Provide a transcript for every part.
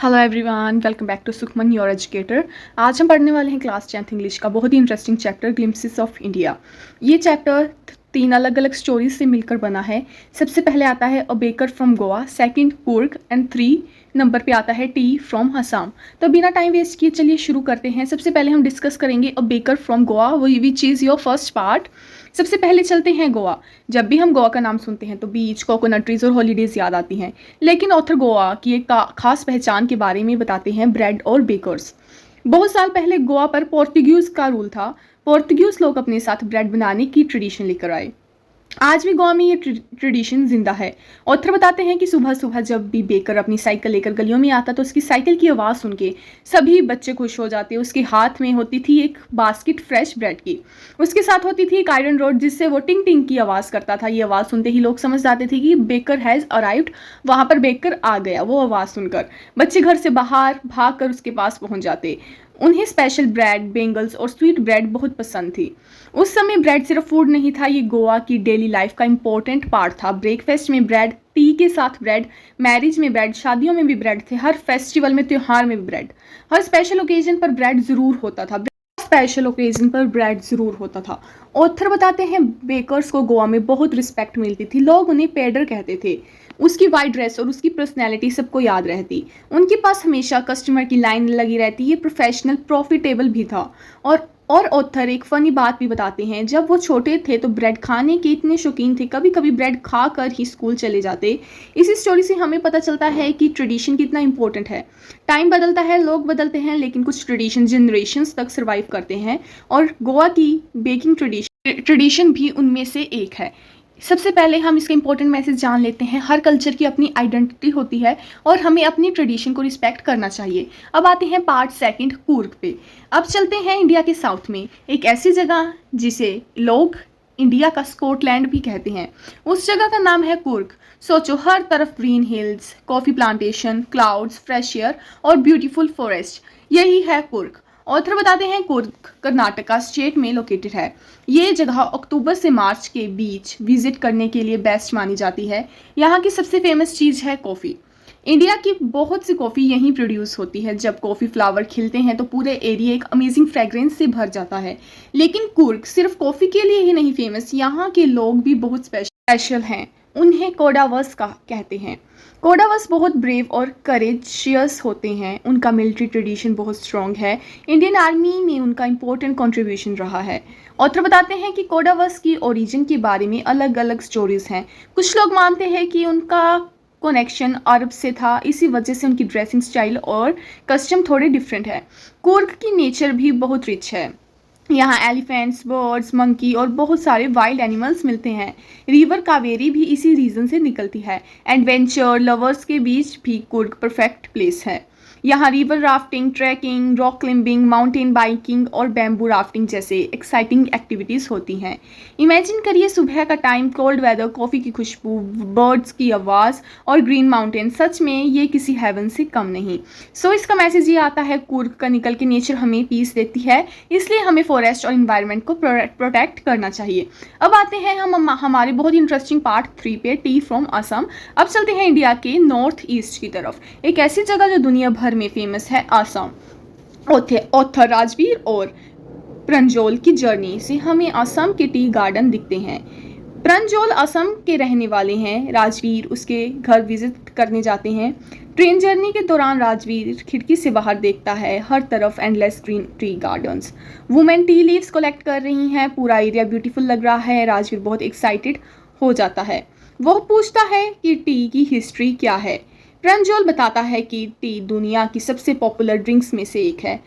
Hello everyone, welcome back to Sukhman your educator. आज हम पढ़ने वाले हैं क्लास 10th इंग्लिश का बहुत ही interesting chapter glimpses of India. ये चैप्टर 3 अलग अलग स्टोरीज से मिलकर बना है। सबसे पहले आता है a baker from Goa, second Coorg and 3 number पे आता है टी फ्रॉम असम। तो बिना टाइम वेस्ट किए चलिए शुरू करते हैं। सबसे पहले हम डिस्कस करेंगे a baker from Goa, which is your first part. सबसे पहले चलते हैं गोवा। जब भी हम गोवा का नाम सुनते हैं तो बीच, कोकोनट ट्रीज और हॉलीडेज याद आती हैं, लेकिन ऑथर गोवा की एक खास पहचान के बारे में बताते हैं, ब्रेड और बेकर्स। बहुत साल पहले गोवा पर पोर्तुगीज का रूल था। पोर्तुगीज लोग अपने साथ ब्रेड बनाने की ट्रेडिशन लेकर आए। आज भी गोवा में ये ट्रेडिशन जिंदा है। ऑथर बताते हैं कि सुबह सुबह जब भी बेकर अपनी साइकिल लेकर गलियों में आता तो उसकी साइकिल की आवाज़ सुन के सभी बच्चे खुश हो जाते। उसके हाथ में होती थी एक बास्केट फ्रेश ब्रेड की। उसके साथ होती थी एक आयरन रोड जिससे वो टिंग टिंग की आवाज़ करता था। ये आवाज़ सुनते ही लोग समझ जाते थे कि बेकर हैज़ अराइव्ड, वहाँ पर बेकर आ गया। वो आवाज़ सुनकर बच्चे घर से बाहर भाग कर उसके पास पहुँच जाते। उन्हें स्पेशल ब्रेड, बेंगल्स और स्वीट ब्रेड बहुत पसंद थी। उस समय ब्रेड सिर्फ फूड नहीं था, ये गोवा की डेली लाइफ का इंपॉर्टेंट पार्ट था। ब्रेकफास्ट में ब्रेड, टी के साथ ब्रेड, मैरिज में ब्रेड, शादियों में भी ब्रेड थे, हर फेस्टिवल में, त्योहार में भी ब्रेड, हर स्पेशल ओकेजन पर ब्रेड ज़रूर होता था। स्पेशल ओकेजन पर ब्रेड ज़रूर होता था। ऑथर बताते हैं बेकर्स को गोवा में बहुत रिस्पेक्ट मिलती थी। लोग उन्हें पेडर कहते थे। उसकी वाइट ड्रेस और उसकी पर्सनैलिटी सबको याद रहती। उनके पास हमेशा कस्टमर की लाइन लगी रहती। ये प्रोफेशनल, प्रॉफिटेबल भी था। और ऑथर एक फ़नी बात भी बताते हैं, जब वो छोटे थे तो ब्रेड खाने के इतने शौकीन थे, कभी कभी ब्रेड खा कर ही स्कूल चले जाते। इसी स्टोरी से हमें पता चलता है कि ट्रेडिशन कितना इंपॉर्टेंट है। टाइम बदलता है, लोग बदलते हैं, लेकिन कुछ ट्रेडिशन जनरेशन्स तक सर्वाइव करते हैं और गोवा की बेकिंग ट्रेडिशन भी उनमें से एक है। सबसे पहले हम इसका इंपॉर्टेंट मैसेज जान लेते हैं। हर कल्चर की अपनी आइडेंटिटी होती है और हमें अपनी ट्रेडिशन को रिस्पेक्ट करना चाहिए। अब आते हैं पार्ट सेकंड, कुर्ग पे। अब चलते हैं इंडिया के साउथ में, एक ऐसी जगह जिसे लोग इंडिया का स्कॉटलैंड भी कहते हैं। उस जगह का नाम है कुर्ग। सोचो, हर तरफ green hills, coffee plantation, clouds, fresh air और ब्यूटीफुल फॉरेस्ट, यही है कुर्ग। ऑथर बताते हैं कुर्ग कर्नाटका स्टेट में लोकेटेड है। ये जगह अक्टूबर से मार्च के बीच विजिट करने के लिए बेस्ट मानी जाती है। यहाँ की सबसे फेमस चीज़ है कॉफ़ी। इंडिया की बहुत सी कॉफ़ी यहीं प्रोड्यूस होती है। जब कॉफ़ी फ्लावर खिलते हैं तो पूरे एरिया एक अमेजिंग फ्रेग्रेंस से भर जाता है। लेकिन कुर्ग सिर्फ कॉफ़ी के लिए ही नहीं फेमस, यहाँ के लोग भी बहुत स्पेशल हैं। उन्हें कोडावर्स का कहते हैं। कोडावर्स बहुत ब्रेव और करेजियस होते हैं। उनका मिलिट्री ट्रेडिशन बहुत स्ट्रॉन्ग है। इंडियन आर्मी में उनका इम्पोर्टेंट कंट्रीब्यूशन रहा है। ऑथर बताते हैं कि कोडावर्स की ओरिजिन के बारे में अलग अलग स्टोरीज हैं। कुछ लोग मानते हैं कि उनका कनेक्शन अरब से था, इसी वजह से उनकी ड्रेसिंग स्टाइल और कस्टम थोड़े डिफरेंट है। कुर्ग की नेचर भी बहुत रिच है। यहाँ एलिफेंट्स, बर्ड्स, मंकी और बहुत सारे वाइल्ड एनिमल्स मिलते हैं। रिवर कावेरी भी इसी रीजन से निकलती है। एडवेंचर लवर्स के बीच भी कुर्ग परफेक्ट प्लेस है। यहाँ river rafting, trekking, rock climbing, mountain biking और बैम्बू राफ्टिंग जैसे एक्साइटिंग एक्टिविटीज़ होती हैं। इमेजिन करिए सुबह का टाइम, कोल्ड वेदर, कॉफ़ी की खुशबू, बर्ड्स की आवाज़ और ग्रीन माउंटेन। सच में ये किसी हेवन से कम नहीं। सो इसका मैसेज ये आता है, कुर्ग का निकल के नेचर हमें पीस देती है, इसलिए हमें फॉरेस्ट और इन्वायरमेंट को प्रोटेक्ट करना चाहिए। अब आते हैं हम हमारे बहुत इंटरेस्टिंग पार्ट 3 पे, टी फ्रॉम असम। अब चलते हैं इंडिया के नॉर्थ ईस्ट की तरफ, एक ऐसी जगह जो दुनिया भर में फेमस है, असम। ऑथर राजवीर और प्रंजोल की जर्नी से हमें असम के टी गार्डन दिखते हैं। प्रंजोल असम के रहने वाले हैं। राजवीर उसके घर विजिट करने जाते हैं। ट्रेन जर्नी के दौरान राजवीर खिड़की से बाहर देखता है, हर तरफ endless green tea gardens. Women tea leaves collect कर रही हैं। पूरा एरिया ब्यूटीफुल लग रहा है। राजवीर बहुत एक्साइटेड हो जाता है। वो पूछता है कि टी की हिस्ट्री क्या है। प्रंजोल बताता है कि टी दुनिया की सबसे पॉपुलर ड्रिंक्स में से एक है।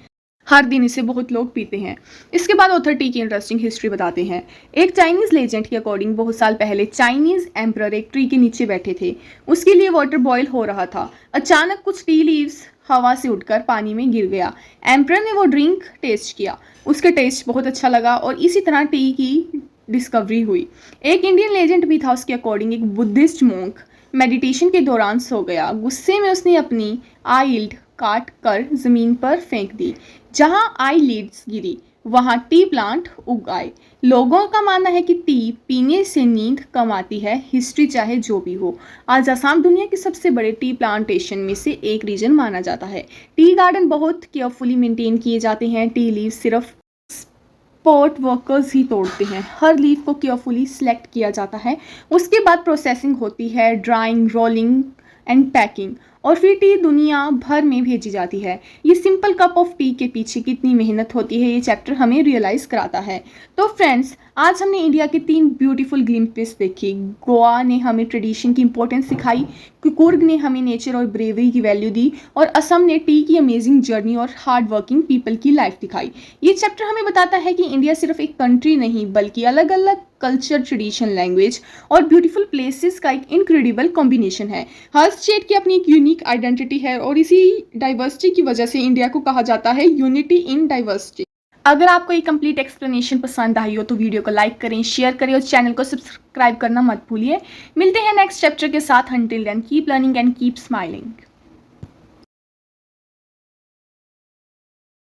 हर दिन इसे बहुत लोग पीते हैं। इसके बाद ऑथर टी की इंटरेस्टिंग हिस्ट्री बताते हैं। एक चाइनीज लेजेंड के अकॉर्डिंग बहुत साल पहले चाइनीज एम्परर एक ट्री के नीचे बैठे थे। उसके लिए वाटर बॉयल हो रहा था। अचानक कुछ टी लीव्स हवा से उड़कर पानी में गिर गया। एम्परर ने वो ड्रिंक टेस्ट किया। उसका टेस्ट बहुत अच्छा लगा और इसी तरह टी की डिस्कवरी हुई। एक इंडियन लेजेंड भी था, उसके अकॉर्डिंग एक बुद्धिस्ट मोंक मेडिटेशन के दौरान सो गया। गुस्से में उसने अपनी आईलिड काट कर जमीन पर फेंक दी। जहां आई लीड्स गिरी वहाँ टी प्लांट उगाए। लोगों का मानना है कि टी पीने से नींद कम आती है। हिस्ट्री चाहे जो भी हो, आज असम दुनिया के सबसे बड़े टी प्लांटेशन में से एक रीजन माना जाता है। टी गार्डन बहुत केयरफुली मेंटेन किए जाते हैं। टी लीव सिर्फ स्पॉट वर्कर्स ही तोड़ते हैं। हर लीफ को केयरफुली सिलेक्ट किया जाता है। उसके बाद प्रोसेसिंग होती है, ड्राइंग, रोलिंग एंड पैकिंग, और फिर टी दुनिया भर में भेजी जाती है। ये सिंपल कप ऑफ टी के पीछे कितनी मेहनत होती है, ये चैप्टर हमें रियलाइज कराता है। तो फ्रेंड्स, आज हमने इंडिया के 3 ब्यूटीफुल ग्लिम्पसेस देखी। गोवा ने हमें ट्रेडिशन की इंपॉर्टेंस सिखाई, कुर्ग ने हमें नेचर और ब्रेवरी की वैल्यू दी, और असम ने टी की अमेजिंग जर्नी और हार्ड वर्किंग पीपल की लाइफ दिखाई। ये चैप्टर हमें बताता है कि इंडिया सिर्फ एक कंट्री नहीं, बल्कि अलग अलग कल्चर, ट्रेडिशन, लैंग्वेज और ब्यूटीफुल प्लेसेस का एक इनक्रेडिबल कॉम्बिनेशन है। हर स्टेट की अपनी एक यूनिक आइडेंटिटी है, और इसी डाइवर्सिटी की वजह से इंडिया को कहा जाता है यूनिटी इन डाइवर्सिटी। अगर आपको ये कंप्लीट एक्सप्लेनेशन पसंद आई हो तो वीडियो को लाइक करें, शेयर करें और चैनल को सब्सक्राइब करना मत भूलिए। मिलते हैं नेक्स्ट चैप्टर के साथ। Until then keep learning and keep smiling.